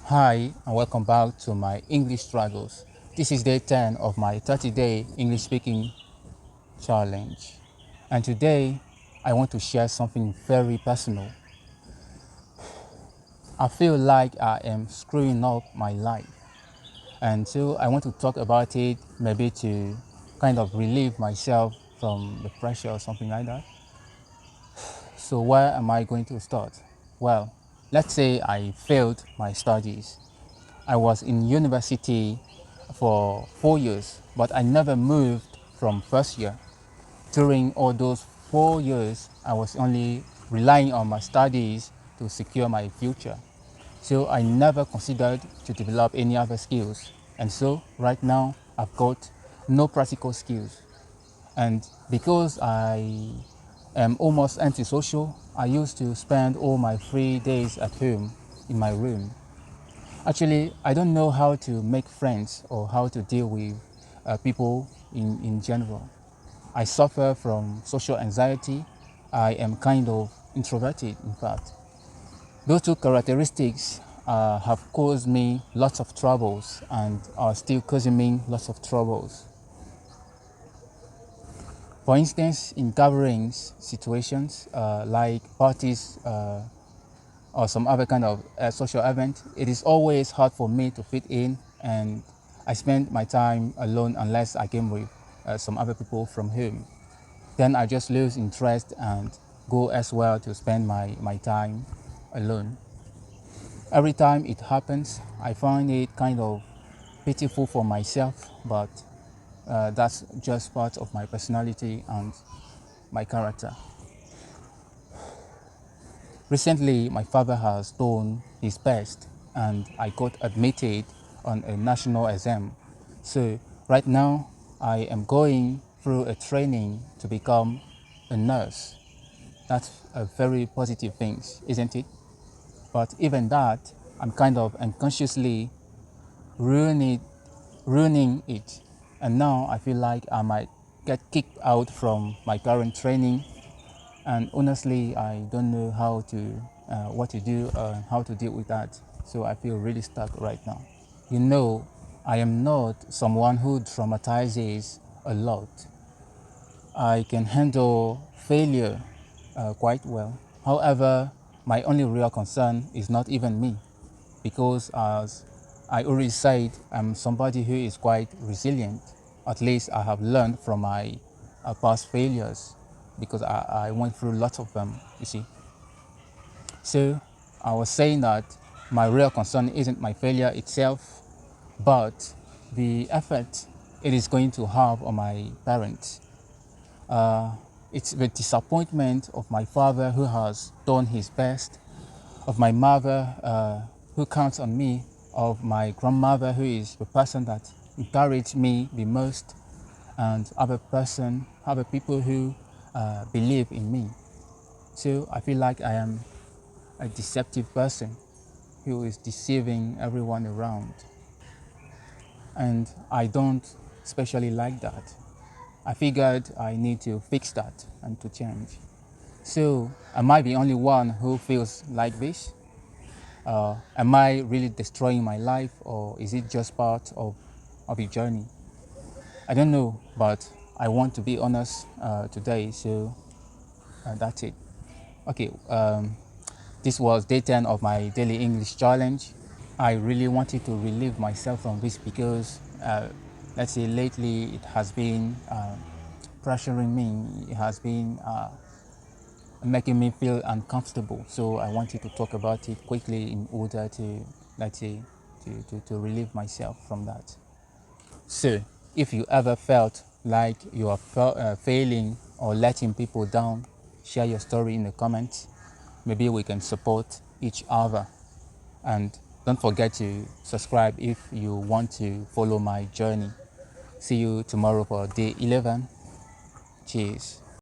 Hi, and welcome back to my English struggles. This is day 10 of my 30-day English speaking challenge. And today, I want to share something very personal. I feel like I am screwing up my life. And so I want to talk about it, maybe to kind of relieve myself from the pressure or something like that. So where am I going to start? Well, let's say I failed my studies. I was in university for 4 years, but I never moved from first year. During all those 4 years, I was only relying on my studies to secure my future. So I never considered to develop any other skills. And so right now, I've got no practical skills. And because I am almost antisocial, I used to spend all my free days at home in my room. Actually, I don't know how to make friends or how to deal with people in general. I suffer from social anxiety. I am kind of introverted, in fact. Those two characteristics have caused me lots of troubles and are still causing me lots of troubles. For instance, in gatherings situations like parties or some other kind of social event, it is always hard for me to fit in, and I spend my time alone unless I came with some other people from home. Then I just lose interest and go elsewhere to spend my time alone. Every time it happens, I find it kind of pitiful for myself, but that's just part of my personality and my character. Recently, my father has done his best and I got admitted on a national exam. So right now, I am going through a training to become a nurse. That's a very positive thing, isn't it? But even that, I'm kind of unconsciously ruining, ruining it. And now I feel like I might get kicked out from my current training, and honestly I don't know what to do, how to deal with that. So I feel really stuck right now. You know, I am not someone who traumatizes a lot. I can handle failure quite well. However, my only real concern is not even me, because as I already said, I'm somebody who is quite resilient. At least I have learned from my past failures, because I went through lots of them, you see. So I was saying that my real concern isn't my failure itself, but the effect it is going to have on my parents. Uh, it's the disappointment of my father, who has done his best, of my mother, who counts on me, of my grandmother, who is the person that encouraged me the most, and other people who believe in me. So I feel like I am a deceptive person who is deceiving everyone around, and I don't especially like that. I figured I need to fix that and to change. So, am I the only one who feels like this? Am I really destroying my life, or is it just part of a journey? I don't know, but I want to be honest today, so that's it. Okay, this was day 10 of my daily English challenge. I really wanted to relieve myself from this because, let's say, lately it has been pressuring me, it has been making me feel uncomfortable. So I wanted to talk about it quickly in order to, let's say, to relieve myself from that. So if you ever felt like you are failing or letting people down, share your story in the comments. Maybe we can support each other. And don't forget to subscribe if you want to follow my journey. See you tomorrow for day 11. Cheers.